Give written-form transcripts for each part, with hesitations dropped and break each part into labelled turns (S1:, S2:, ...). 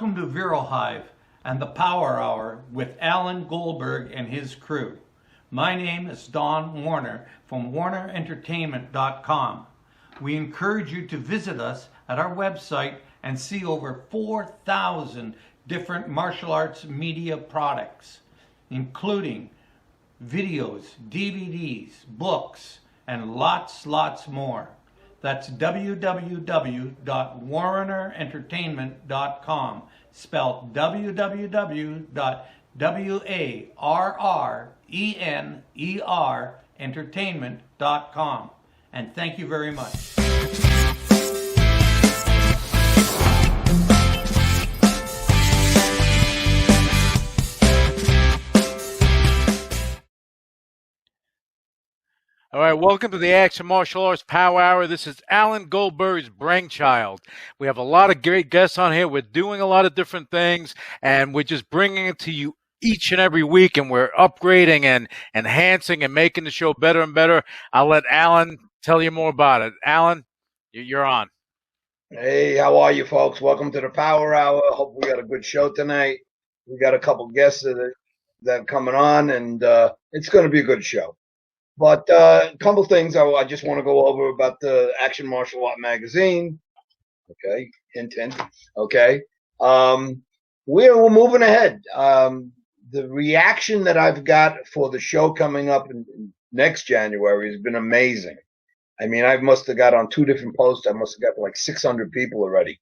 S1: Welcome to Viral Hive and the Power Hour with Alan Goldberg and his crew. My name is Don Warner from WarnerEntertainment.com. We encourage you to visit us at our website and see over 4,000 different martial arts media products, including videos, DVDs, books, and lots more. That's www.warnerentertainment.com, spelled www.warrener.entertainment.com. And thank you very much.
S2: All right, welcome to the Action Martial Arts Power Hour. This is Alan Goldberg's brainchild. We have a lot of great guests on here. We're doing a lot of different things, and we're just bringing it to you each and every week, and we're upgrading and enhancing and making the show better and better. I'll let Alan tell you more about it. Alan, you're on.
S3: Hey, how are you, folks? Welcome to the Power Hour. Hope we got a good show tonight. We got a couple guests that are coming on, and it's going to be a good show. But a couple things I just want to go over about the Action Martial Art magazine. Okay, hint. Okay, we're moving ahead. The reaction that I've got for the show coming up in next January has been amazing. I mean, I must have got on 2 different posts. I must have got like 600 people already.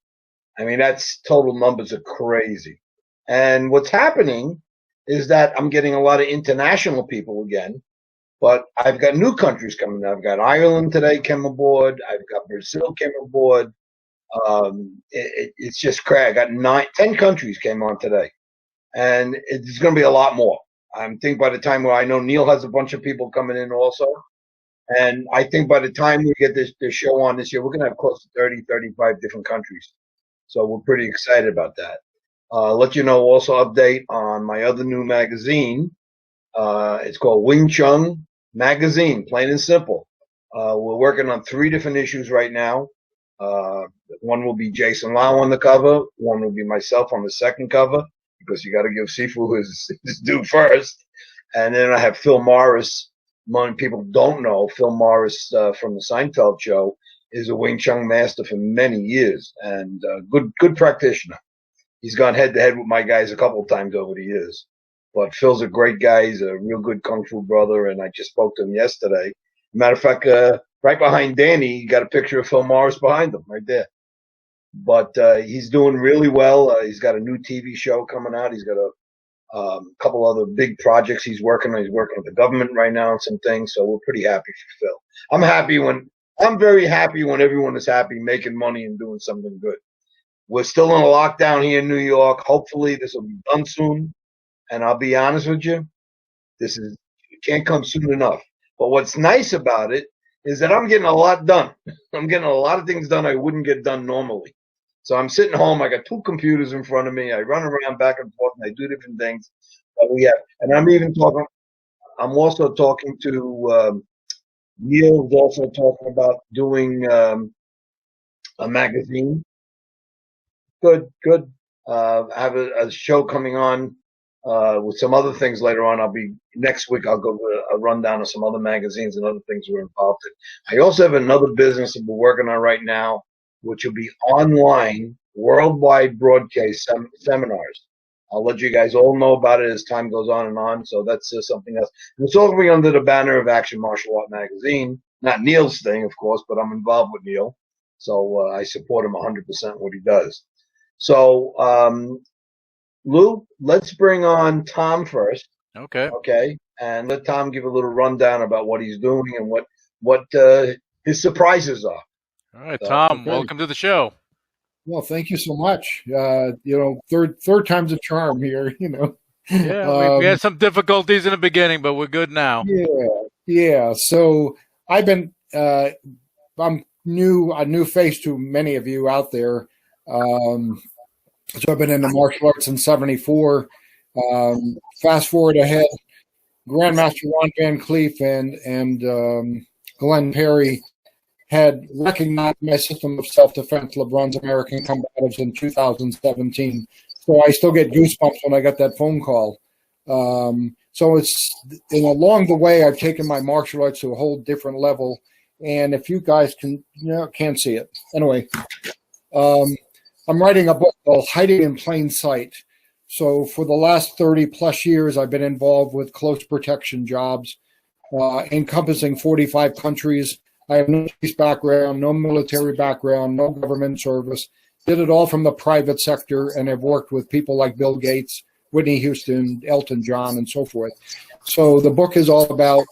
S3: I mean, that's total numbers are crazy. And what's happening is that I'm getting a lot of international people again. But I've got new countries coming. I've got Ireland today came aboard. I've got Brazil came aboard. It's just crazy. I got 10 countries came on today, and it's going to be a lot more. I think by the time where I know Neil has a bunch of people coming in also, and I think by the time we get this show on this year, we're going to have close to 30, 35 different countries. So we're pretty excited about that. Let you know also update on my other new magazine. It's called Wing Chun Magazine, plain and simple. We're working on 3 different issues right now. One will be Jason Lau on the cover. One will be myself on the second cover, because you got to give Sifu his due first. And then I have Phil Morris. Many people don't know Phil Morris from the Seinfeld show is a Wing Chun master for many years and good practitioner. He's gone head to head with my guys a couple of times over the years. But Phil's a great guy. He's a real good Kung Fu brother, and I just spoke to him yesterday. Matter of fact, right behind Danny, you got a picture of Phil Morris behind him right there. But he's doing really well. He's got a new TV show coming out. He's got a couple other big projects he's working on. He's working with the government right now on some things, so we're pretty happy for Phil. I'm very happy when everyone is happy, making money and doing something good. We're still in a lockdown here in New York. Hopefully this will be done soon. And I'll be honest with you, it can't come soon enough. But what's nice about it is that I'm getting a lot done. I'm getting a lot of things done I wouldn't get done normally. So I'm sitting home. I got 2 computers in front of me. I run around back and forth, and I do different things. But I'm also talking to Neil's also talking about doing a magazine. Good. I have a show coming on. With some other things later on. Next week I'll go to a rundown of some other magazines and other things we're involved in. I also have another business that we're working on right now, which will be online, worldwide broadcast seminars. I'll let you guys all know about it as time goes on and on. So that's something else. And it's all going to be under the banner of Action Martial Art Magazine. Not Neil's thing, of course, but I'm involved with Neil. So I support him 100% what he does. So, Lou, let's bring on Tom first. Okay. And let Tom give a little rundown about what he's doing and what his surprises are.
S2: All right, Tom, welcome to the show.
S4: Well, thank you so much. Third time's a charm here,
S2: Yeah, we had some difficulties in the beginning, but we're good now.
S4: Yeah. So I'm a new face to many of you out there. So I've been into martial arts since '74. Fast forward ahead, Grandmaster Ron Van Cleef and Glenn Perry had recognized my system of self-defense, LeBron's American Combatives, in 2017. So I still get goosebumps when I got that phone call. So it's, and along the way, I've taken my martial arts to a whole different level. And if you guys can't see it. Anyway, I'm writing a book called Hiding in Plain Sight. So for the last 30 plus years, I've been involved with close protection jobs, encompassing 45 countries. I have no police background, no military background, no government service. Did it all from the private sector, and have worked with people like Bill Gates, Whitney Houston, Elton John, and so forth. So the book is all about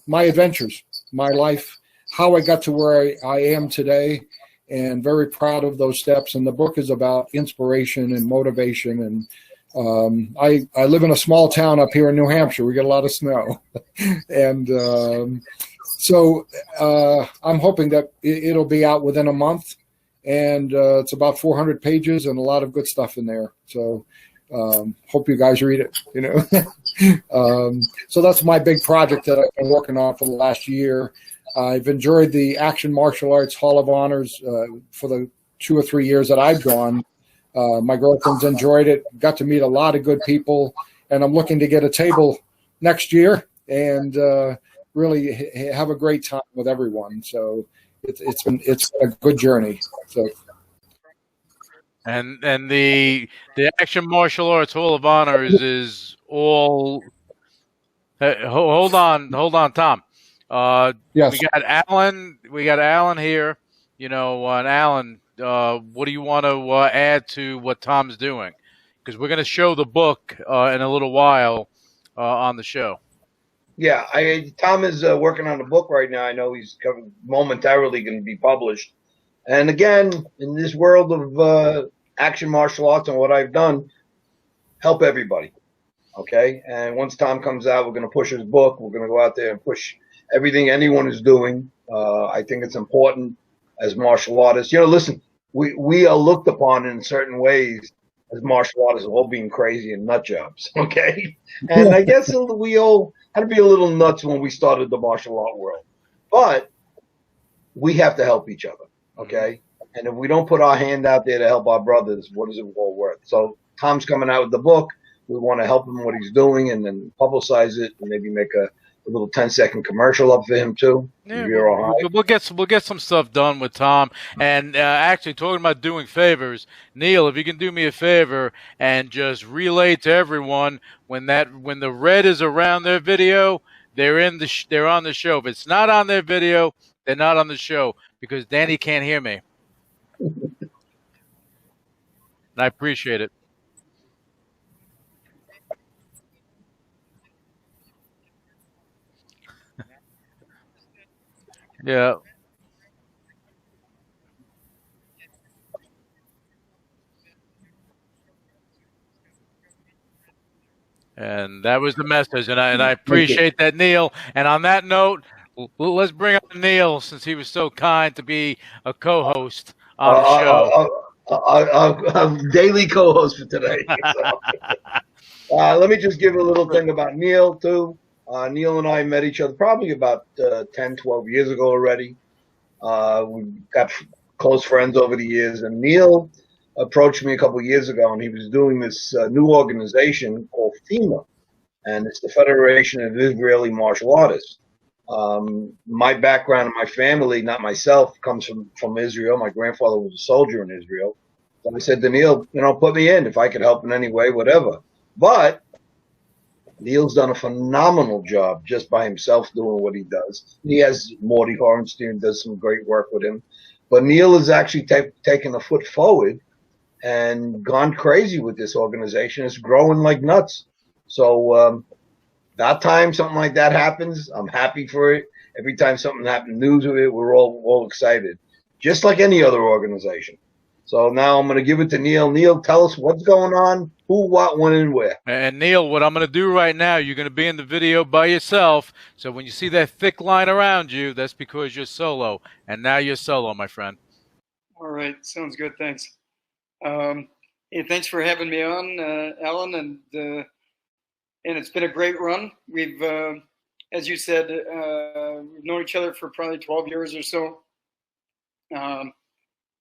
S4: my adventures, my life, how I got to where I am today, and very proud of those steps. And the book is about inspiration and motivation. And I live in a small town up here in New Hampshire. We get a lot of snow. And so I'm hoping that it'll be out within a month. And it's about 400 pages and a lot of good stuff in there. So hope you guys read it, So that's my big project that I've been working on for the last year. I've enjoyed the Action Martial Arts Hall of Honors for the 2 or 3 years that I've gone. My girlfriend's enjoyed it, got to meet a lot of good people, and I'm looking to get a table next year and really have a great time with everyone. So it's been a good journey. So.
S2: And the Action Martial Arts Hall of Honors is all. Hold on, Tom.
S4: Yes.
S2: We got Alan here. And Alan, what do you want to add to what Tom's doing? Because we're going to show the book in a little while on the show.
S3: Yeah, Tom is working on a book right now. I know he's momentarily going to be published. And again, in this world of action martial arts and what I've done, help everybody. Okay? And once Tom comes out, we're going to push his book. We're going to go out there and push everything anyone is doing. I think it's important as martial artists. Listen, we are looked upon in certain ways as martial artists all being crazy and nut jobs. Okay? And I guess we all had to be a little nuts when we started the martial art world. But we have to help each other. Okay? And if we don't put our hand out there to help our brothers, what is it all worth? So Tom's coming out with the book. We want to help him what he's doing and then publicize it and maybe make a little 10-second commercial up for him too.
S2: Yeah, we'll get some stuff done with Tom. And actually, talking about doing favors, Neil, if you can do me a favor and just relay to everyone when the red is around their video, they're on the show. If it's not on their video, they're not on the show because Danny can't hear me. And I appreciate it. Yeah. And that was the message, and I appreciate that, Neil. And on that note, let's bring up Neil since he was so kind to be a co-host on the show.
S3: I'm daily co-host for today. So. Let me just give a little thing about Neil too. Neil and I met each other probably about 10, 12 years ago already. We got close friends over the years. And Neil approached me a couple of years ago, and he was doing this new organization called FEMA. And it's the Federation of Israeli Martial Artists. My background and my family, not myself, comes from Israel. My grandfather was a soldier in Israel. So I said to Neil, put me in if I could help in any way, whatever. But Neil's done a phenomenal job just by himself doing what he does. He has Morty Horenstein, does some great work with him. But Neil has actually taken a foot forward and gone crazy with this organization. It's growing like nuts. So that time something like that happens, I'm happy for it. Every time something happens, news of it, we're all excited, just like any other organization. So now I'm going to give it to Neil. Neil, tell us what's going on, who, what, when, and where.
S2: And Neil, what I'm going to do right now, you're going to be in the video by yourself. So when you see that thick line around you, that's because you're solo. And now you're solo, my friend.
S5: All right. Sounds good. Thanks. Hey, thanks for having me on, Alan. And it's been a great run. We've, as you said, we've known each other for probably 12 years or so.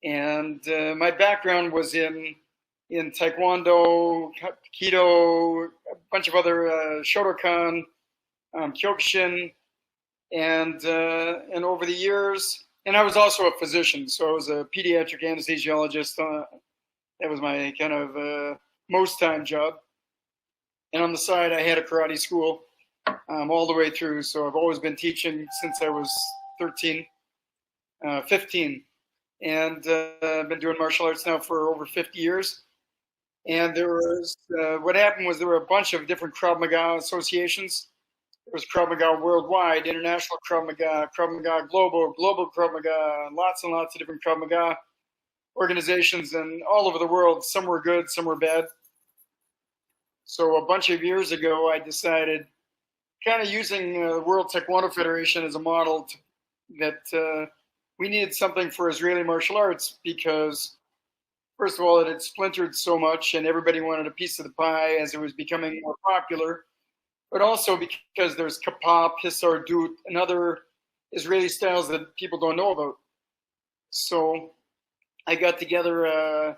S5: And my background was in in Taekwondo, Aikido, a bunch of other Shotokan, Kyokushin, and over the years, and I was also a physician, so I was a pediatric anesthesiologist. That was my kind of most time job. And on the side, I had a karate school all the way through. So I've always been teaching since I was 15. And I've been doing martial arts now for over 50 years. And there was, what happened was there were a bunch of different Krav Maga associations. There was Krav Maga Worldwide, International Krav Maga Global Krav Maga, lots and lots of different Krav Maga organizations, and all over the world. Some were good, some were bad. So a bunch of years ago, I decided, kind of using the World Taekwondo Federation as a model, that we needed something for Israeli martial arts because, first of all, it had splintered so much and everybody wanted a piece of the pie as it was becoming more popular, but also because there's kapap, hissardut, and other Israeli styles that people don't know about. So I got together a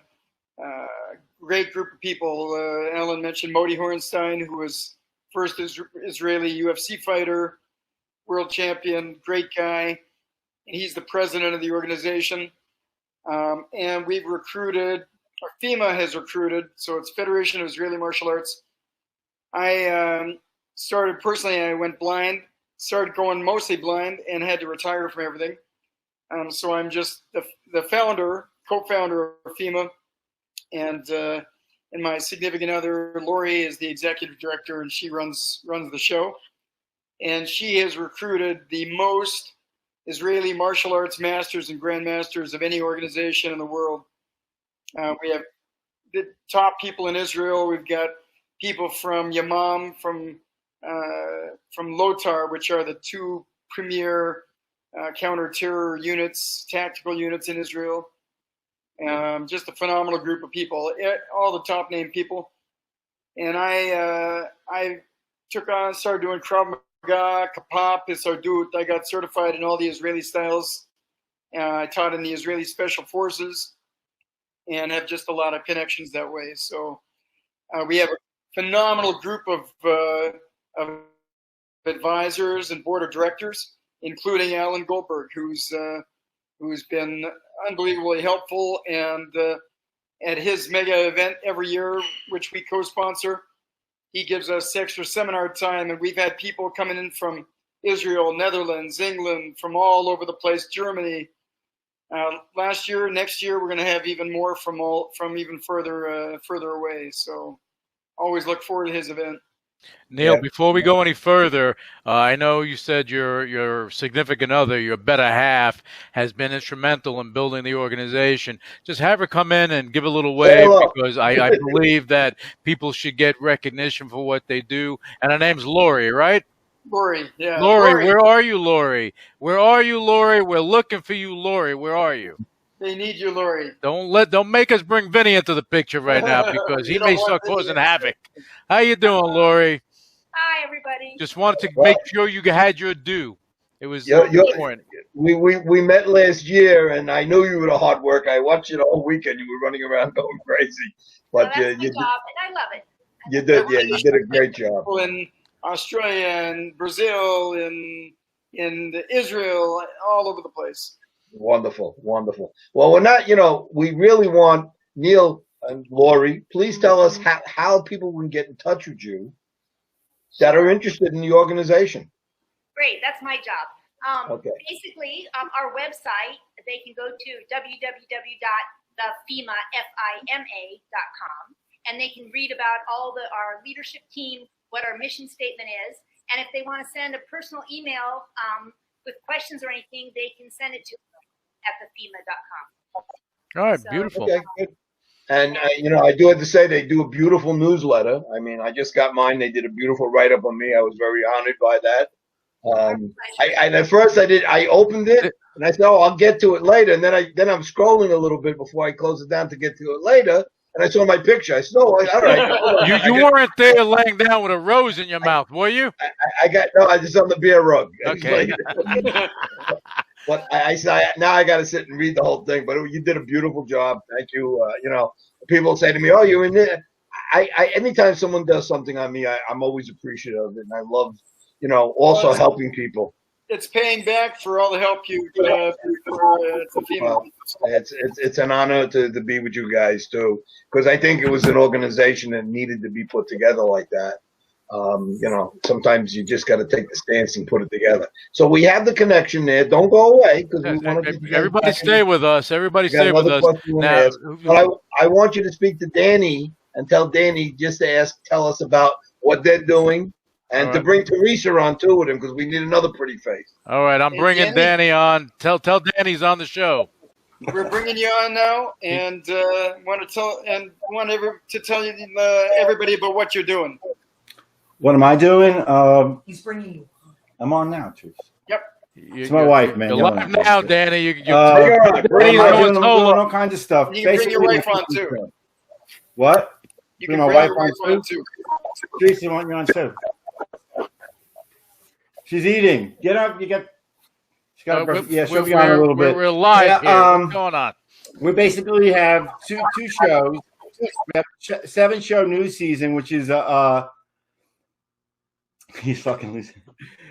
S5: great group of people. Alan mentioned Moti Horenstein, who was first Israeli UFC fighter, world champion, great guy. And he's the president of the organization. And we've recruited, or FEMA has recruited, so it's Federation of Israeli Martial Arts. I started personally, I went blind, started going mostly blind, and had to retire from everything. So I'm just the founder, co-founder of FEMA, and my significant other, Lori, is the executive director, and she runs the show. And she has recruited the most Israeli martial arts masters and grandmasters of any organization in the world. We have the top people in Israel. We've got people from Yamam, from Lotar, which are the two premier counter-terror units, tactical units in Israel. Just a phenomenal group of people, all the top name people. And I took on, started doing Krav Maga, Kapap, Hissardut. I got certified in all the Israeli styles. I taught in the Israeli Special Forces and have just a lot of connections that way. So we have a phenomenal group of advisors and board of directors, including Alan Goldberg, who's been unbelievably helpful, and at his mega event every year, which we co-sponsor, he gives us extra seminar time, and we've had people coming in from Israel, Netherlands, England, from all over the place, Germany. Last year, next year, we're going to have even more from even further away. So always look forward to his event.
S2: Neil, before we go any further, I know you said your significant other, your better half, has been instrumental in building the organization. Just have her come in and give a little wave, because I believe that people should get recognition for what they do. And her name's Lori, right?
S5: Lori, yeah.
S2: Lori, where are you, Lori? Where are you, Lori? We're looking for you, Lori. Where are you?
S5: They need you, Lori.
S2: Don't make us bring Vinny into the picture right now, because he may start causing havoc. How you doing, Lori?
S6: Hi, everybody.
S2: Just wanted to make sure you had your due. It was important.
S3: We met last year, and I knew you were a hard work. I watched you the whole weekend. You were running around going crazy. But
S6: that's my job, and I love it.
S3: You did, yeah. You did a great job.
S5: In Australia and Brazil, in Israel, all over the place.
S3: Wonderful, wonderful. Well, we're not, we really want Neil and Lori. Please tell us how people can get in touch with you that are interested in the organization.
S6: Great, that's my job.
S3: Okay.
S6: Basically, our website, they can go to www.thefema.com, and they can read about our leadership team, what our mission statement is, and if they want to send a personal email with questions or anything, they can send it to at thefema.com.
S2: All right, beautiful.
S3: Okay, good. And, I do have to say they do a beautiful newsletter. I mean, I just got mine. They did a beautiful write-up on me. I was very honored by that. At first I opened it and I said, I'll get to it later. And then I'm scrolling a little bit before I close it down to get to it later. And I saw my picture. I said, all right.
S2: You weren't there laying down with a rose in your mouth, were you?
S3: I just on the beer rug.
S2: Okay.
S3: But now I got to sit and read the whole thing. But you did a beautiful job. Thank you. People say to me, "Oh, you're in there." Anytime someone does something on me, I'm always appreciative of it, and I love, also helping people.
S5: It's paying back for all the help you for FEMA.
S3: Well, it's an honor to be with you guys too, because I think it was an organization that needed to be put together like that. Sometimes you just got to take the stance and put it together. So we have the connection there. Don't go away, because
S2: everybody stay with us. Everybody stay with us.
S3: Now, but I want you to speak to Danny and tell Danny just to tell us about what they're doing, and to bring Teresa on too with him, because we need another pretty face.
S2: All right, I'm bringing Danny on. Tell Danny's on the show.
S5: We're bringing you on now, and want to tell you everybody about what you're doing.
S7: What am I doing?
S8: He's bringing you.
S7: I'm on now, Teresa.
S5: Yep.
S7: It's my wife, man.
S2: You're live now, Danny. You're
S7: doing all kinds of stuff.
S5: You can bring your wife on too.
S7: What?
S5: You can bring my wife on too.
S7: Teresa, want you on too? She's eating. Get up. You get. She's got. She'll be on a little bit.
S2: We're live here. What's going on?
S7: We basically have two shows. We have 7-show news season, which is he's fucking losing.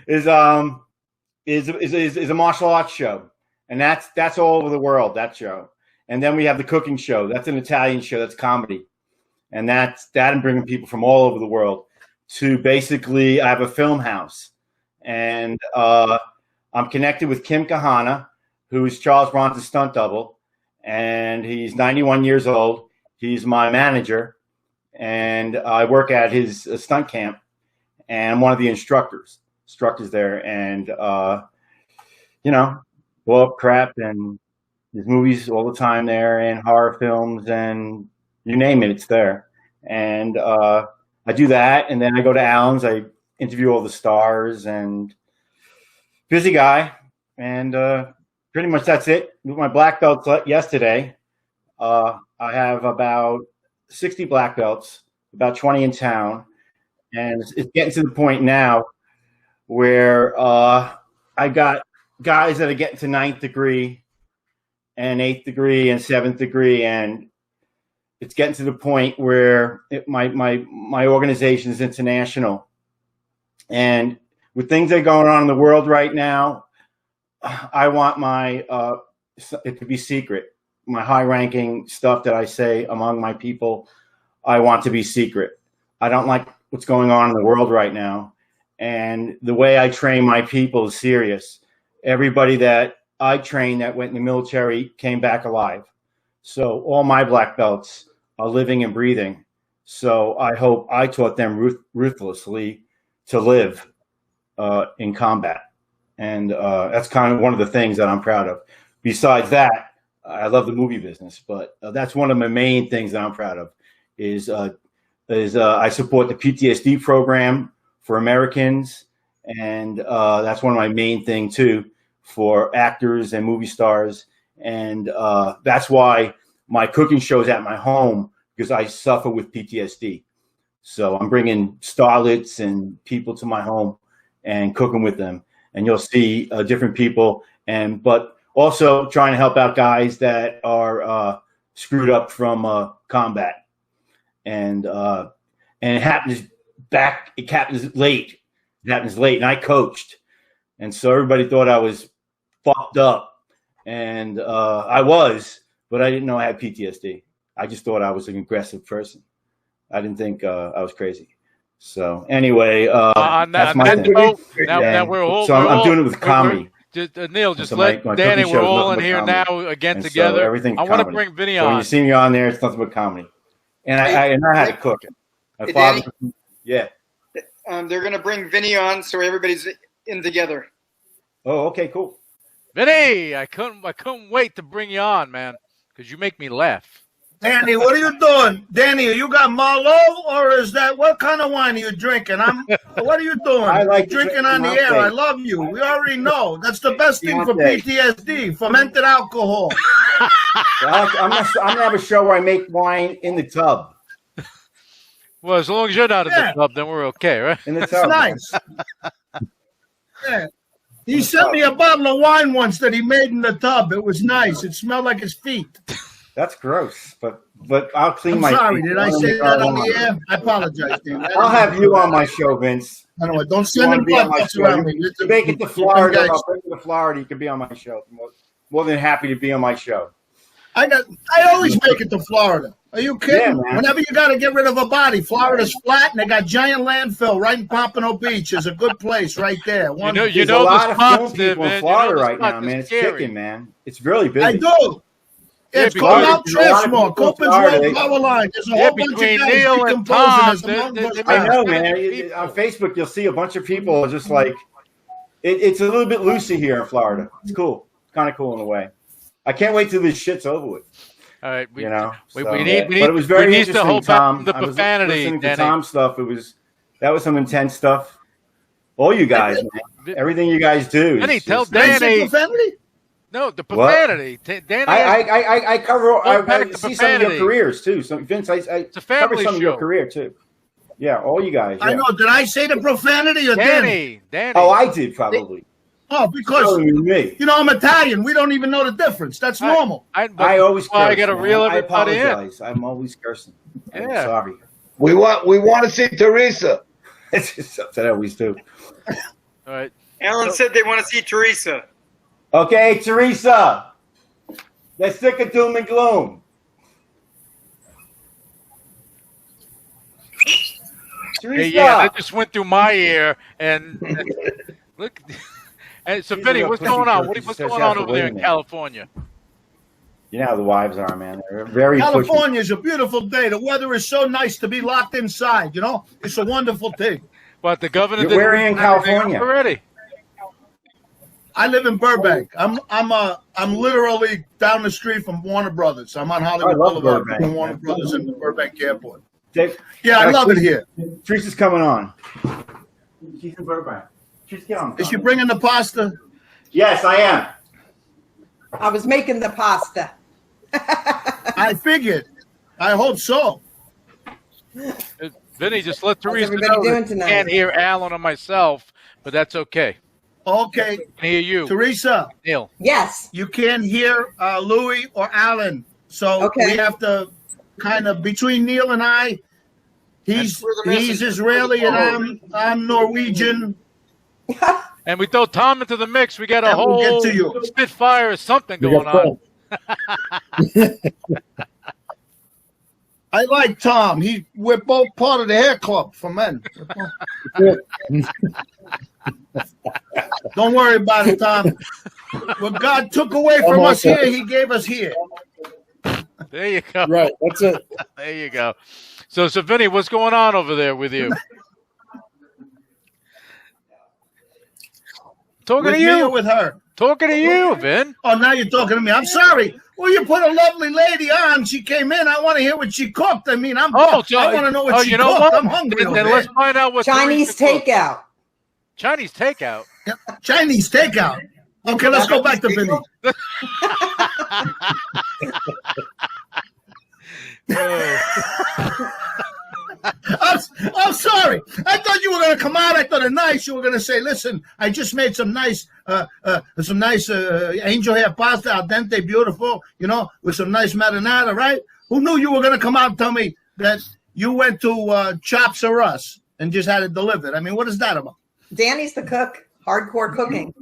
S7: Is a martial arts show, and that's all over the world, that show. And then we have the cooking show. That's an Italian show. That's comedy, and I'm bringing people from all over the world to basically. I have a film house, and I'm connected with Kim Kahana, who is Charles Bronson's stunt double, and he's 91 years old. He's my manager, and I work at his stunt camp, and I'm one of the instructors there, and blow up crap, and there's movies all the time there, and horror films, and you name it, it's there. And I do that, and then I go to Allen's, I interview all the stars, and busy guy, and pretty much that's it. With my black belt yesterday, I have about 60 black belts, about 20 in town, and it's getting to the point now where I got guys that are getting to 9th degree and 8th degree and 7th degree, and it's getting to the point where my organization is international. And with things that are going on in the world right now, I want it to be secret. My high-ranking stuff that I say among my people, I want to be secret. I don't like what's going on in the world right now. And the way I train my people is serious. Everybody that I trained that went in the military came back alive. So all my black belts are living and breathing. So I hope I taught them ruthlessly to live in combat. And that's kind of one of the things that I'm proud of. Besides that, I love the movie business, but that's one of my main things that I'm proud of is I support the PTSD program for Americans. And that's one of my main things too for actors and movie stars. And that's why my cooking show's at my home, because I suffer with PTSD. So I'm bringing starlets and people to my home and cooking with them. And you'll see different people, but also trying to help out guys that are screwed up from combat. And it happens late. It happens late, and I coached. And so everybody thought I was fucked up. And I was, but I didn't know I had PTSD. I just thought I was an aggressive person. I didn't think I was crazy. So anyway, that's my thing.
S2: Now we're all.
S7: So I'm doing it with comedy.
S2: Neil, just let Danny. We're all in here now again together.
S7: So everything's
S2: I want to bring Vinny on.
S7: So when you see me on there, it's nothing but comedy. And I know how to cook it. My father, yeah.
S5: They're going to bring Vinny on, so everybody's in together.
S7: Oh, okay, cool.
S2: Vinny, I couldn't wait to bring you on, man, because you make me laugh.
S9: Danny, what are you doing? Danny, you got Marlowe, or is that what kind of wine are you drinking? What are you doing?
S7: I like
S9: drinking on the air. I love you. We already know. That's the best thing for PTSD, fermented alcohol.
S7: I'm gonna have a show where I make wine in the tub.
S2: Well, as long as you're not in the tub, then we're okay, right?
S7: In the tub.
S9: It's nice. Yeah. He sent me a bottle of wine once that he made in the tub. It was nice. It smelled like his feet.
S7: That's gross, but I'll clean
S9: I'm
S7: my
S9: sorry.
S7: feet.
S9: Did I say that on the air? I apologize, Dan.
S7: I'll have you on my show, Vince.
S9: I know. Don't
S7: You
S9: send
S7: want
S9: him
S7: to be on
S9: blood
S7: my
S9: guts
S7: show?
S9: around me.
S7: You make it to Florida. I'll bring you to Florida. You can be on my show. More than happy to be on my show.
S9: I always make it to Florida. Are you kidding?
S7: Yeah, man.
S9: Whenever you got to get rid of a body, Florida's flat and they got giant landfill right in Pompano Beach. Is a good place right there.
S7: There's a lot of film people in Florida right now, man. It's kicking, man. It's really busy.
S9: I do. It's called Mount Trashmore, Copeland's Road Power Line. There's a whole bunch of guys decomposing.
S7: I know, man. On Facebook, you'll see a bunch of people just like it's a little bit looser here in Florida. It's cool. It's kind of cool in a way. I can't wait till this shit's over with.
S2: All right,
S7: we need.
S2: But
S7: it was very interesting,
S2: to hold
S7: Tom.
S2: back the profanity,
S7: I was listening
S2: Danny.
S7: to Tom's stuff. That was some intense stuff. All you guys, man. Everything you guys do.
S2: Danny, tell Danny. No, the profanity. Danny,
S7: I cover. I see some of your
S2: profanity.
S7: careers too. Vince, I cover some of your career too. Yeah, all you guys. Yeah.
S9: I know. Did I say the profanity or
S2: Danny?
S7: Oh, I did probably.
S9: Oh, because
S7: me.
S9: You know I'm Italian. We don't even know the difference. That's normal.
S7: I always curse.
S2: I got to reel everybody in.
S7: I apologize. I'm always cursing. I'm sorry.
S3: We want to see Teresa.
S7: It's just something I always do.
S2: All right.
S5: Alan said they want to see Teresa.
S7: Okay, Teresa. Let's sick of doom and gloom. Teresa.
S2: Hey, yeah, that just went through my ear, and look. And so, Vinny, what's going on? What's going on over there in California?
S7: You know how the wives are, man. They're very
S9: California is a beautiful day. The weather is so nice to be locked inside. You know, it's a wonderful thing.
S2: But the governor.
S7: Where are you in California?
S2: Already.
S9: I live in Burbank. I'm literally down the street from Warner Brothers. I'm on Hollywood Boulevard between Warner Brothers and the Burbank Airport. Yeah, I love it here.
S7: Teresa's coming on. She's in Burbank. Get on.
S9: Is she bringing the pasta?
S7: Yes, I am.
S8: I was making the pasta.
S9: I figured. I hope so.
S2: Vinny, just let Teresa
S8: everybody
S2: know
S8: doing
S2: that
S8: tonight?
S2: can't hear Alan or myself, but that's okay.
S9: Okay.
S2: Can hear you.
S9: Teresa.
S2: Neil.
S8: Yes.
S9: You can't hear Louis or Alan. So we have to kind of, between Neil and I, he's Israeli and I'm Norwegian.
S2: And we throw Tom into the mix. We got a whole Spitfire or something going on.
S9: I like Tom. We're both part of the hair club for men. Don't worry about it, Tom. What God took away from us here, He gave us here.
S2: There you go.
S4: Right, that's it.
S2: There you go. So Vinny, what's going on over there with you? Talking
S9: with
S2: to you.
S9: Me or with her?
S2: Talking to you, Vin.
S9: Oh, now you're talking to me. I'm sorry. Well, you put a lovely lady on. She came in. I want to hear what she cooked. I mean, I want to know what she cooked.
S2: What?
S9: I'm hungry.
S2: Then let's find out what
S8: Chinese takeout.
S2: Chinese takeout.
S9: Yep. Chinese takeout. Okay, let's go back to Vinny. I'm sorry. I thought you were going to come out. I thought nice. You were going to say, "Listen, I just made some nice angel hair pasta, al dente, beautiful. You know, with some nice marinara." Right? Who knew you were going to come out and tell me that you went to Chops or Us and just had it delivered? I mean, what is that about?
S8: Danny's the cook. Hardcore cooking.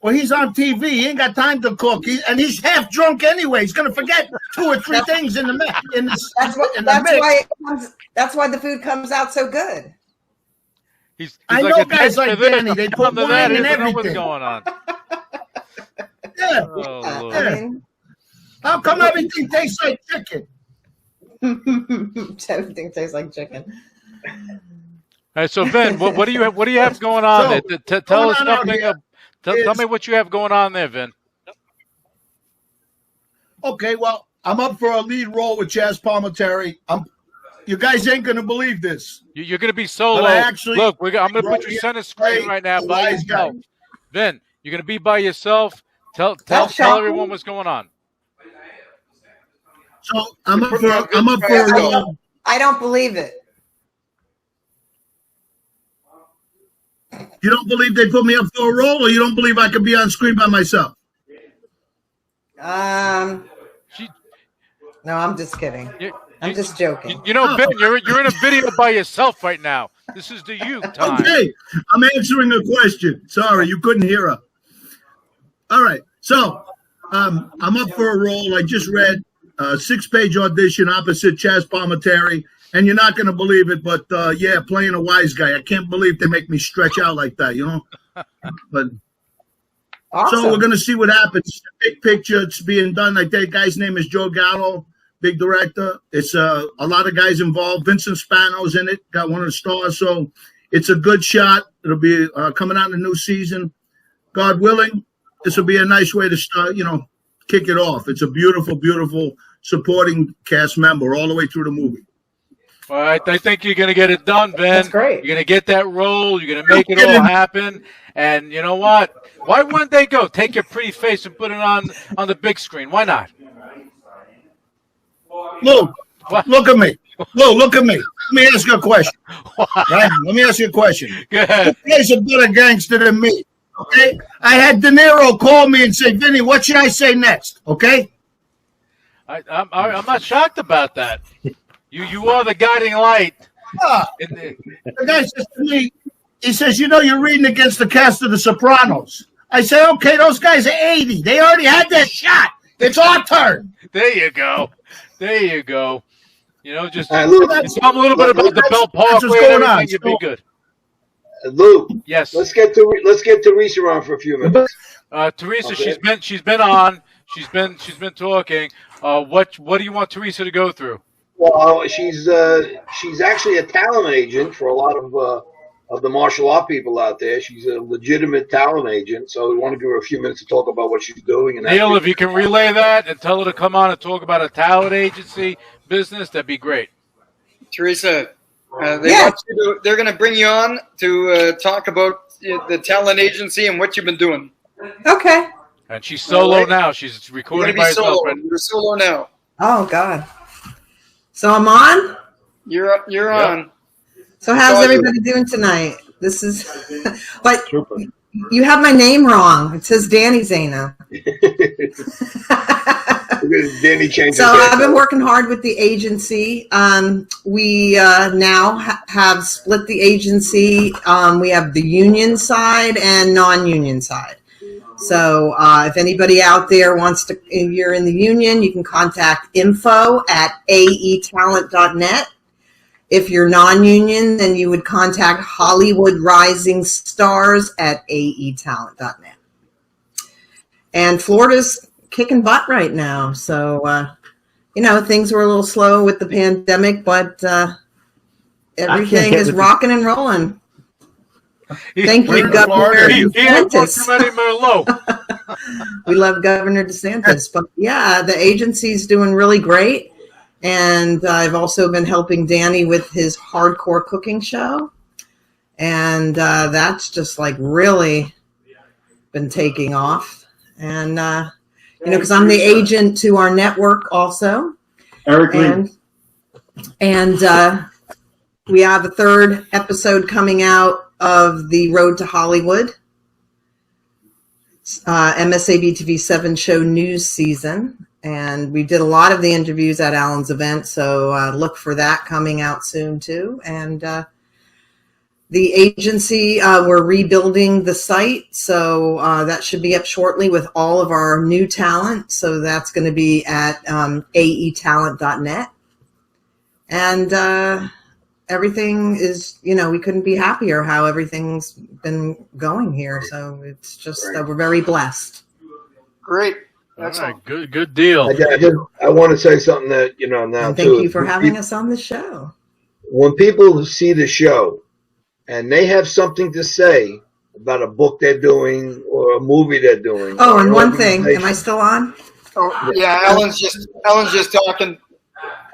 S9: Well, he's on TV. He ain't got time to cook. He's half drunk anyway. He's going to forget 2 or 3 things in the mix.
S8: That's why the food comes out so good.
S9: I know guys like Danny. They put wine in everything.
S2: What's going on?
S9: Yeah.
S2: Oh, Lord.
S8: I mean,
S9: how come everything tastes like chicken?
S8: everything tastes like chicken.
S2: All right, so Vin, what do you have going on there? Tell us something. Tell me what you have going on there, Vin.
S9: Okay, well, I'm up for a lead role with Chaz Palminteri. You guys ain't gonna believe this.
S2: You're gonna be solo. Look, I'm gonna put you center screen right now by yourself. Vin, you're gonna be by yourself. Tell everyone what's going on.
S9: So I'm up for.
S8: I don't believe it.
S9: You don't believe they put me up for a role, or you don't believe I could be on screen by myself?
S8: No, I'm just kidding. I'm just joking.
S2: You know, Ben, you're in a video by yourself right now. This is the you time.
S9: Okay, I'm answering a question. Sorry, you couldn't hear her. All right, so I'm up for a role. I just read a 6-page audition opposite Chaz Palminteri, and you're not going to believe it, but yeah, playing a wise guy. I can't believe they make me stretch out like that, you know? But
S8: Awesome.
S9: so we're going to see what happens. Big picture, it's being done. Like that guy's name is Joe Gallo, big director. It's a lot of guys involved. Vincent Spano's in it, got one of the stars. So it's a good shot. It'll be coming out in the new season. God willing, this will be a nice way to start, kick it off. It's a beautiful, beautiful supporting cast member all the way through the movie.
S2: All right, I think you're going to get it done, Ben.
S8: That's great.
S2: You're going to get that role. You're going to make it all happen. And you know what? Why wouldn't they go? Take your pretty face and put it on the big screen. Why not?
S9: Lou, look at me. Lou, look at me. Let me ask you a question. Right? Let me ask you a question.
S2: Go ahead.
S9: Who plays a better gangster than me? Okay? I had De Niro call me and say, Vinny, what should I say next? Okay?
S2: I'm not shocked about that. You are the guiding light.
S9: The guy says to me, he says, you're reading against the cast of The Sopranos. I say, okay, those guys are 80. They already had their shot. It's our turn.
S2: There you go. There you go. Just
S3: Lou,
S2: tell them a little bit about the Bell Parkway and everything. You'd be good.
S3: Lou,
S2: yes.
S3: Let's get Teresa on for a few minutes.
S2: Teresa,
S3: okay.
S2: she's been on. She's been talking. What do you want Teresa to go through?
S3: Well, she's actually a talent agent for a lot of the martial art people out there. She's a legitimate talent agent, so we want to give her a few minutes to talk about what she's doing. And
S2: Neil, if you can relay that and tell her to come on and talk about a talent agency business, that'd be great.
S5: Teresa, they're going to bring you on to talk about the talent agency and what you've been doing.
S8: Okay.
S2: And she's solo now. She's recording by herself.
S5: Solo. You're solo now.
S8: Oh, God. So I'm on?
S5: You're on.
S8: So how's everybody doing tonight? This is, but you have my name wrong. It says Danny Zana.
S3: Danny changed.
S8: So I've been working hard with the agency. We now have split the agency. We have the union side and non-union side. So if anybody out there wants to, if you're in the union, you can contact info@aetalent.net. If you're non-union, then you would contact Hollywood Rising Stars at aetalent.net. And Florida's kicking butt right now. So, things were a little slow with the pandemic, but everything is rocking and rolling. Thank you, Governor DeSantis. We love Governor DeSantis. But yeah, the agency's doing really great. And I've also been helping Danny with his hardcore cooking show. And that's just really been taking off. And, because I'm the agent to our network also.
S7: Eric Lee.
S8: And we have a third episode coming out of the Road to Hollywood, MSAB TV 7 show news season. And we did a lot of the interviews at Alan's event, so look for that coming out soon too. And the agency, we're rebuilding the site, so that should be up shortly with all of our new talent. So that's going to be at aetalent.net. And everything is, we couldn't be happier how everything's been going here. So it's just we're very blessed.
S5: Great.
S2: That's all right. Good deal.
S3: I want to say something that, now
S8: and
S3: too.
S8: Thank you for having us on the show.
S3: When people see the show and they have something to say about a book they're doing or a movie they're doing.
S8: Oh, and one thing, am I still on?
S5: Oh, yeah, Alan's just talking.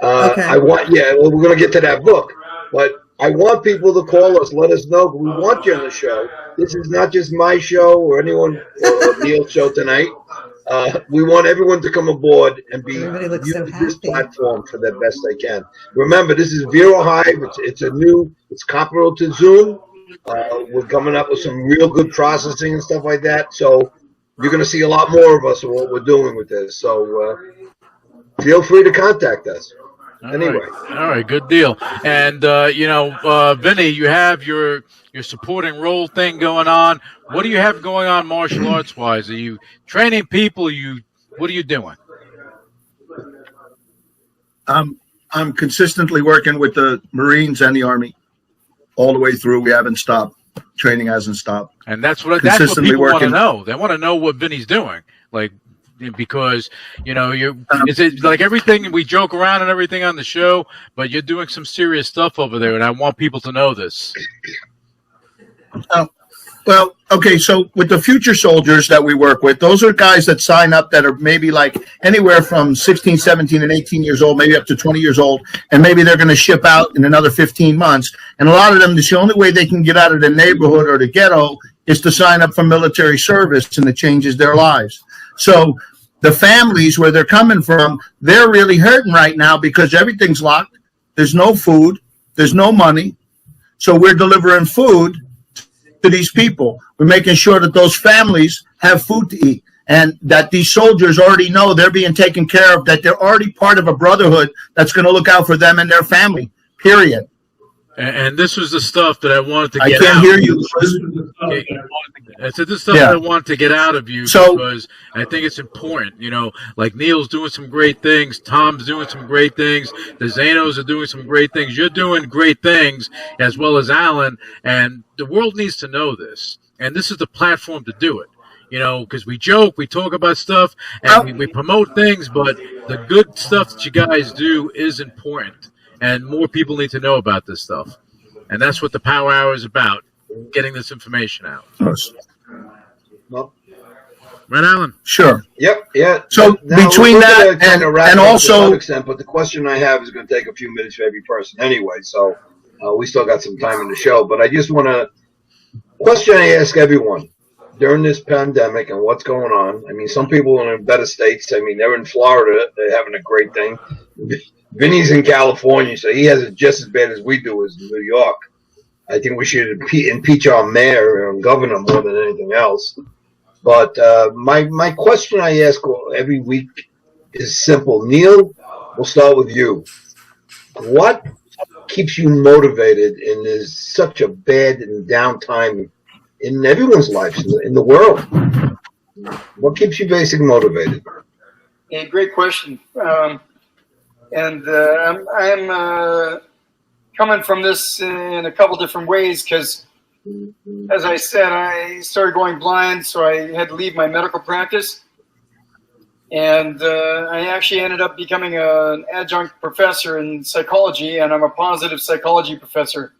S3: Okay. We're going to get to that book, but I want people to call us, let us know. We want you on the show. This is not just my show or anyone or Neil's show tonight. We want everyone to come aboard and use this platform for the best they can. Remember, this is Vero Hive. It's comparable to Zoom, We're coming up with some real good processing and stuff like that. So you're going to see a lot more of us and what we're doing with this. So feel free to contact us. Anyway.
S2: All right, good deal. And Vinny, you have your supporting role thing going on. What do you have going on martial arts wise? Are you training people? What are you doing?
S9: I'm consistently working with the Marines and the Army all the way through. We haven't stopped. Training hasn't stopped.
S2: And that's what people want to know. They want to know what Vinny's doing. Because is it like everything we joke around and everything on the show, but you're doing some serious stuff over there, and I want people to know this.
S9: Well, okay, so with the future soldiers that we work with, those are guys that sign up that are maybe like anywhere from 16, 17, and 18 years old, maybe up to 20 years old, and maybe they're going to ship out in another 15 months. And a lot of them, the only way they can get out of the neighborhood or the ghetto is to sign up for military service, and it changes their lives. So the families where they're coming from, they're really hurting right now because everything's locked. There's no food. There's no money. So we're delivering food to these people. We're making sure that those families have food to eat and that these soldiers already know they're being taken care of, that they're already part of a brotherhood that's going to look out for them and their family, period.
S2: And this was the stuff that I wanted to get out.
S9: I can't hear you.
S2: I said this stuff that I want to get out of you because I think it's important. Like Neil's doing some great things. Tom's doing some great things. The Zanos are doing some great things. You're doing great things as well as Alan. And the world needs to know this. And this is the platform to do it. Because we joke, we talk about stuff, and we promote things, but the good stuff that you guys do is important. And more people need to know about this stuff. And that's what the Power Hour is about, getting this information out.
S3: Well,
S2: right, Alan?
S9: Sure.
S3: Yep, yeah.
S9: So
S3: now,
S9: between that and also...
S3: to some extent, but the question I have is going to take a few minutes for every person anyway, so we still got some time in the show. But I just want to... Question I ask everyone during this pandemic and what's going on. I mean, some people are in better states. I mean, they're in Florida. They're having a great thing. Vinny's in California, so he has it just as bad as we do as in New York. I think we should impeach our mayor and governor more than anything else. But my question I ask every week is simple. Neil, we'll start with you. What keeps you motivated in this such a bad and down time in everyone's lives in the world? What keeps you basically motivated?
S5: Yeah, great question. I'm coming from this in a couple different ways because, as I said, I started going blind, so I had to leave my medical practice. And I actually ended up becoming an adjunct professor in psychology, and I'm a positive psychology professor.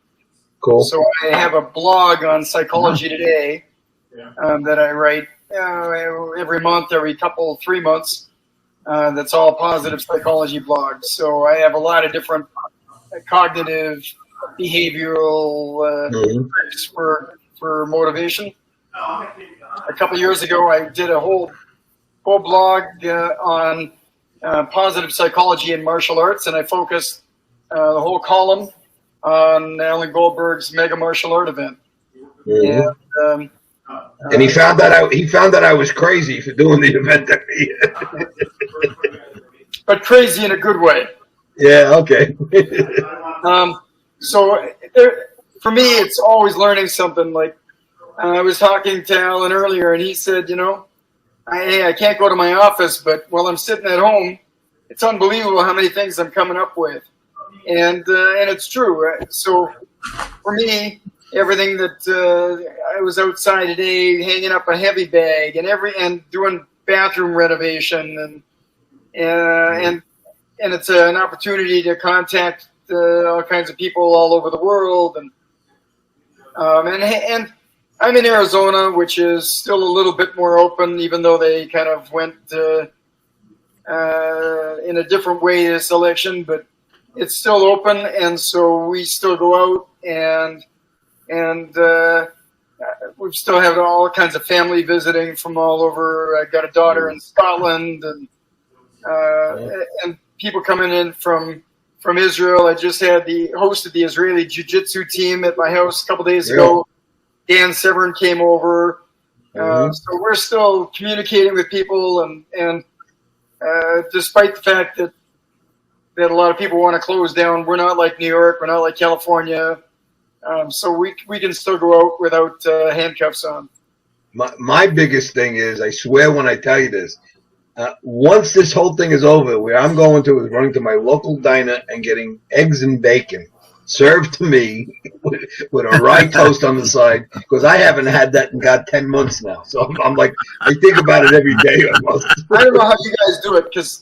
S3: Cool.
S5: So I have a blog on Psychology Today that I write every month, every 3 months. That's all positive psychology blogs. So I have a lot of different cognitive, behavioral tricks for motivation. A couple years ago, I did a whole blog on positive psychology and martial arts, and I focused the whole column on Alan Goldberg's Mega Martial Art event.
S3: Mm-hmm. And he found that I was crazy for doing the event that
S5: but crazy in a good way.
S3: Yeah, okay.
S5: So for me, it's always learning something. Like I was talking to Alan earlier, and he said, I can't go to my office, but while I'm sitting at home, it's unbelievable how many things I'm coming up with. And it's true. Right? So for me, everything that I was outside today, hanging up a heavy bag and doing bathroom renovation and it's an opportunity to contact all kinds of people all over the world. And I'm in Arizona, which is still a little bit more open, even though they kind of went in a different way this election, but it's still open. And so we still go out and we still have all kinds of family visiting from all over. I got a daughter in Scotland and people coming in from from Israel. I just had hosted the Israeli Jiu-Jitsu team at my house a couple days ago. Dan Severn came over. So we're still communicating with people, and despite the fact that a lot of people want to close down, we're not like New York, we're not like California, so we can still go out without handcuffs on.
S3: My biggest thing is, I swear when I tell you this, once this whole thing is over, where I'm going to is running to my local diner and getting eggs and bacon served to me with a rye toast on the side, because I haven't had that in 10 months now. So I'm like, I think about it every day almost.
S5: I don't know how you guys do it, because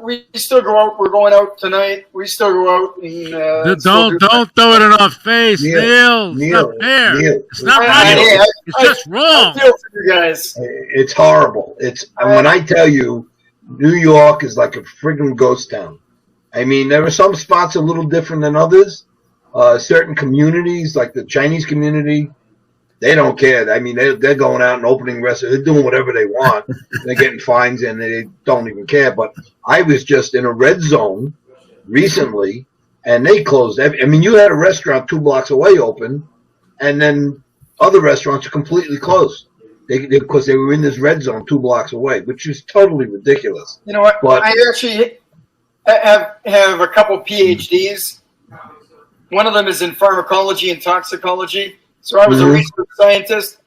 S5: we still go out. We're going out tonight. We still go out and
S2: don't throw it in our face, Neil. It's not fair. It's not right. It's just wrong.
S5: I feel for you guys.
S3: It's horrible. And when I tell you, New York is like a friggin' ghost town. I mean, there are some spots a little different than others. Certain communities, like the Chinese community, they don't care. I mean, they're going out and opening restaurants. They're doing whatever they want. They're getting fines, and they don't even care. But I was just in a red zone recently, and they closed. I mean, you had a restaurant 2 blocks away open, and then other restaurants are completely closed because they were in this red zone 2 blocks away, which is totally ridiculous.
S5: You know what? But I actually have a couple PhDs. One of them is in pharmacology and toxicology. So I was a research scientist,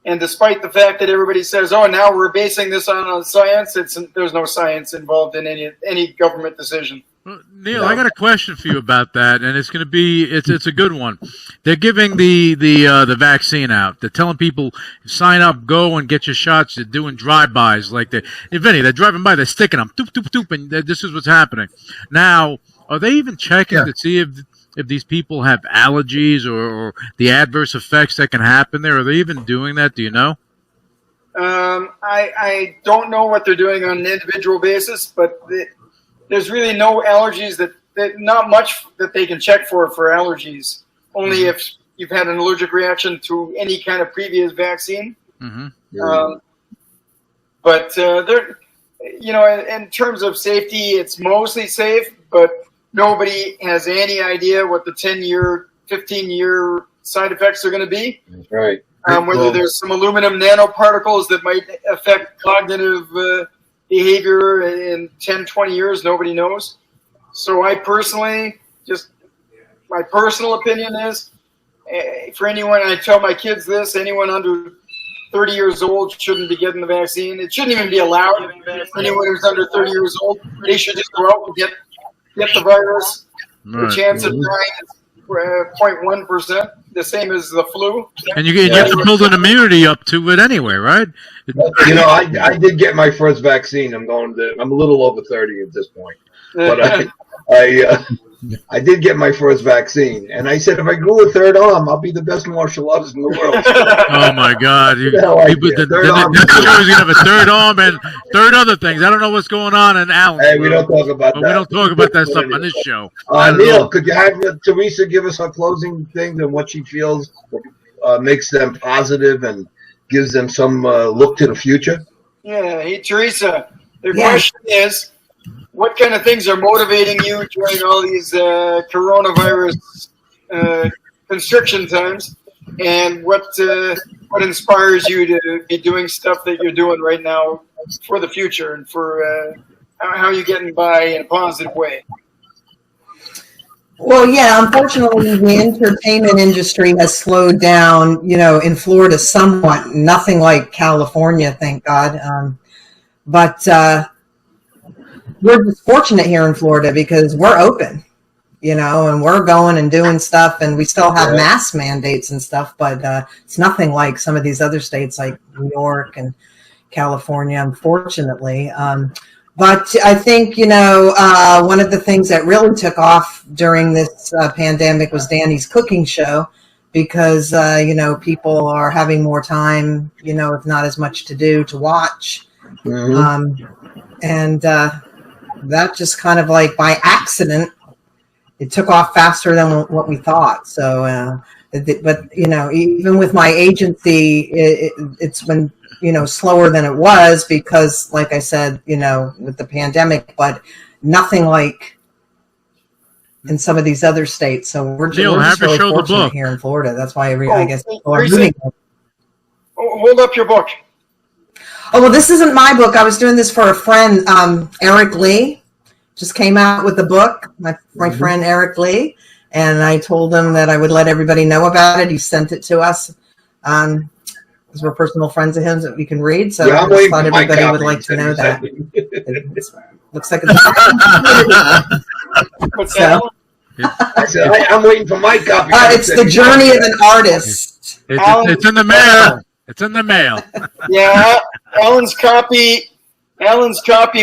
S5: and despite the fact that everybody says, "Oh, now we're basing this on science," there's no science involved in any government decision.
S2: Well, Neil, I got a question for you about that, and it's going to be it's a good one. They're giving the vaccine out. They're telling people sign up, go and get your shots. They're doing drive-bys, like they're driving by, they're sticking them, doop doop doop, and this is what's happening. Now, are they even checking to see if these people have allergies or the adverse effects that can happen there? Are they even doing that? Do you know?
S5: I don't know what they're doing on an individual basis, but there's really no allergies that not much that they can check for allergies. Only if you've had an allergic reaction to any kind of previous vaccine. But they're, in terms of safety, it's mostly safe, but nobody has any idea what the 10-year, 15-year side effects are going to be.
S3: That's right.
S5: Whether there's some aluminum nanoparticles that might affect cognitive behavior in 10, 20 years, nobody knows. So I personally, my personal opinion is, for anyone, I tell my kids this, anyone under 30 years old shouldn't be getting the vaccine. It shouldn't even be allowed. Anyone who's under 30 years old, they should just go out and get the virus. The chance of dying is 0.1%, the same as the flu.
S2: And you have to build an immunity up to it anyway, right?
S3: I did get my first vaccine. I'm a little over 30 at this point, but I did get my first vaccine, and I said if I grew a third arm, I'll be the best martial artist in the world.
S2: Oh my God! That shows you have a third arm and third other things. I don't know what's going on in Allen.
S3: Hey, we don't talk about that.
S2: We don't talk about that stuff on this show.
S3: Neil, could you have Teresa give us her closing thing and what she feels makes them positive and gives them some look to the future?
S5: Yeah. Hey, Teresa. The question is, what kind of things are motivating you during all these coronavirus constriction times, and what inspires you to be doing stuff that you're doing right now for the future and for how you're getting by in a positive way?
S8: Well, yeah, unfortunately, the entertainment industry has slowed down, in Florida somewhat. Nothing like California, thank God. But we're just fortunate here in Florida because we're open, and we're going and doing stuff, and we still have mask mandates and stuff, but it's nothing like some of these other states like New York and California, unfortunately. But I think, one of the things that really took off during this pandemic was Danny's cooking show because, people are having more time, if not as much to do to watch. And that just kind of like by accident, it took off faster than what we thought. So, but, even with my agency, it's been, slower than it was because, like I said, with the pandemic, but nothing like in some of these other states. So we're
S2: Neil,
S8: just
S2: have to
S8: really
S2: show the
S8: fortunate
S2: book.
S8: here in Florida. That's why I guess people are
S5: Teresa,
S8: moving.
S5: hold up your book.
S8: Oh, well, this isn't my book. I was doing this for a friend, Eric Lee. Just came out with the book, my friend Eric Lee. And I told him that I would let everybody know about it. He sent it to us because we're personal friends of his that we can read. So
S3: Yeah,
S8: I
S3: I'm
S8: just
S3: waiting
S8: thought
S3: for my
S8: everybody would
S3: copy.
S8: like to know that. Looks like
S5: What's
S8: So-
S5: that?
S3: I said, I'm waiting for my copy.
S8: it's The Journey of an Artist.
S2: It's in the mail. It's in the mail.
S5: Yeah, Alan's copy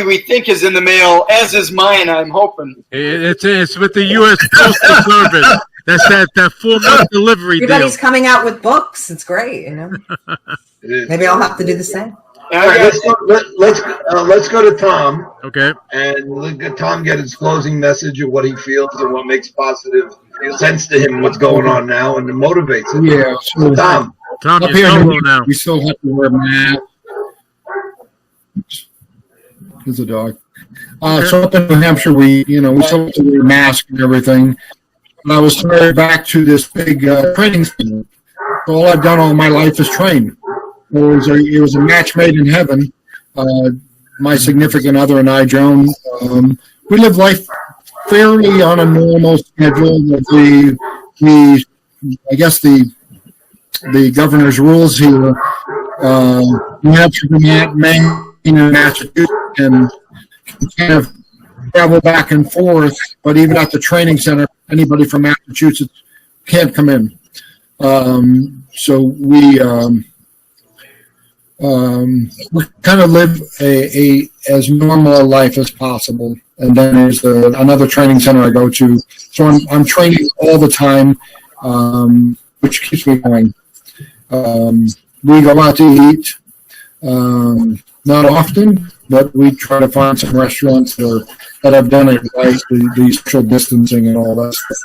S5: we think is in the mail, as is mine, I'm hoping.
S2: It's with the U.S. Postal Service. That's that 4-month delivery deal.
S8: Everybody's coming out with books. It's great, you know. Maybe I'll have to do the same.
S3: All right, let's go to Tom.
S2: Okay.
S3: And let Tom get his closing message of what he feels and what makes positive sense to him, what's going on now, and it motivates him.
S4: Yeah.
S3: So, Tom,
S2: Tom,
S4: Up
S2: you're
S4: here,
S2: solo now.
S4: we still have to wear masks. There's a dog. So up in New Hampshire, we still have to wear masks and everything. And I was hired back to this big training center. So all I've done all my life is train. It was a match made in heaven. My significant other and I, Joan, we live life fairly on a normal schedule. I guess the governor's rules here. New Hampshire, Maine, and Massachusetts, and kind of travel back and forth. But even at the training center, anybody from Massachusetts can't come in. So we kind of live a as normal a life as possible. And then there's another training center I go to. So I'm training all the time, which keeps me going. We go out to eat, not often, but we try to find some restaurants that have done it right, the social distancing and all that stuff.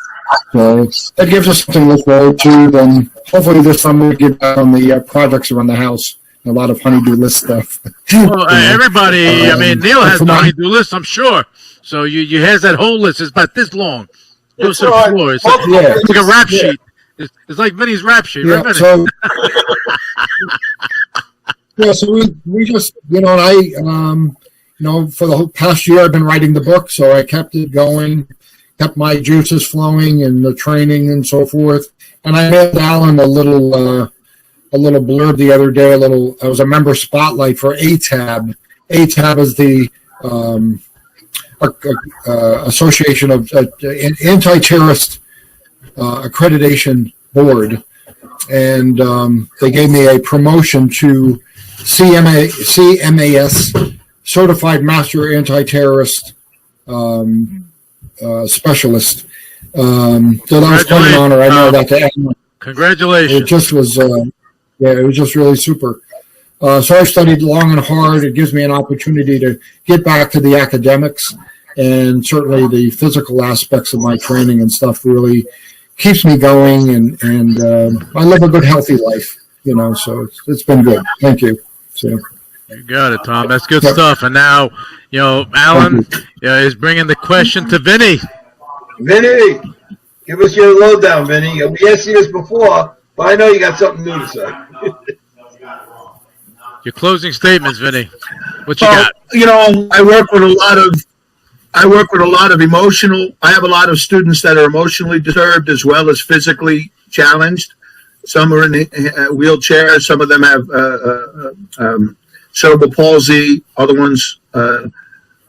S4: So that gives us something to look forward to. Then hopefully this summer we get back on the projects around the house. A lot of honey-do list stuff.
S2: Well, everybody, I mean, Neil has the honey-do list, I'm sure. So you has that whole list. It's about this long. Goes to the floor. It's like a rap sheet. It's like Vinny's rap sheet, right, Vinny?
S4: So, so we just, and I, for the whole past year I've been writing the book, so I kept it going, kept my juices flowing and the training and so forth. And I mailed Alan a little blurb the other day. I was a member spotlight for ATAB. ATAB is the Association of Anti-Terrorist Accreditation Board, and they gave me a promotion to CMAS, Certified Master Anti-Terrorist Specialist. So that was quite an honor. I know that to Alan.
S2: Congratulations.
S4: It just was, it was just really super. So I studied long and hard. It gives me an opportunity to get back to the academics, and certainly the physical aspects of my training and stuff really keeps me going, and I live a good, healthy life, so it's been good. Thank you. So.
S2: You got it, Tom. That's good stuff. And now, Alan is bringing the question to Vinny.
S3: Vinny, give us your lowdown, Vinny. We asked you this before, but I know you got something new to say.
S2: Your closing statements, Vinny. What you got?
S9: I work with a lot of emotional. I have a lot of students that are emotionally disturbed as well as physically challenged. Some are in wheelchairs. Some of them have cerebral palsy. Other ones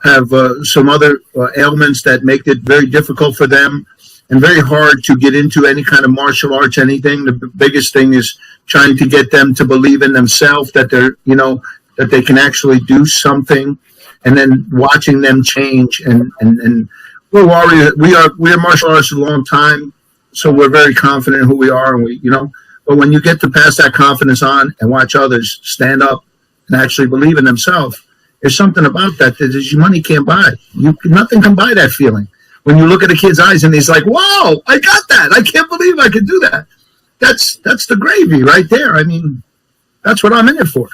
S9: have some other ailments that make it very difficult for them and very hard to get into any kind of martial arts, anything. The biggest thing is trying to get them to believe in themselves, that they're, that they can actually do something, and then watching them change. And we're warriors. We are martial artists a long time, so we're very confident in who we are, and but when you get to pass that confidence on and watch others stand up and actually believe in themselves, there's something about that your money can't buy. Nothing can buy that feeling. When you look at a kid's eyes and he's like, "Whoa, I got that! I can't believe I could do that." That's the gravy right there. I mean, that's what I'm in it for.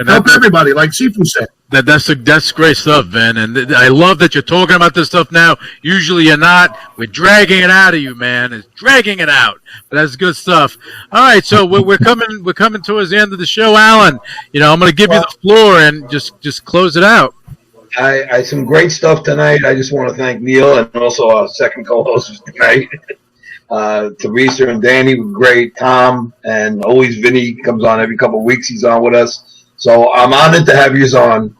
S9: Help everybody, like Sifu said.
S2: That's great stuff, Ben, and I love that you're talking about this stuff now. Usually you're not. We're dragging it out of you, man. It's dragging it out, but that's good stuff. All right, so we're coming towards the end of the show, Alan. I'm going to give you the floor and just close it out.
S3: I some great stuff tonight. I just want to thank Neil and also our second co-host tonight. Teresa and Danny were great. Tom and always Vinny comes on every couple of weeks. He's on with us. So I'm honored to have you on.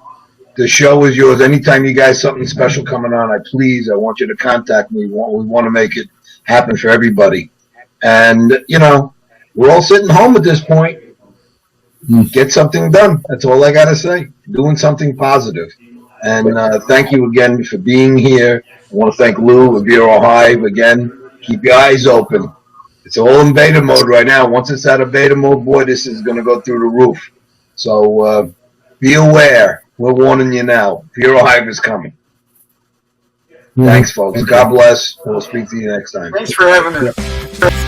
S3: The show is yours. Anytime you guys something special coming on, I want you to contact me. We want to make it happen for everybody. And, we're all sitting home at this point. Get something done. That's all I got to say. Doing something positive. And thank you again for being here. I want to thank Lou of Bureau Hive again. Keep your eyes open. It's all in beta mode right now. Once it's out of beta mode, boy, this is going to go through the roof. So be aware. We're warning you now. Bureau Hive is coming. Thanks, folks. God bless. We'll speak to you next time.
S5: Thanks for having us.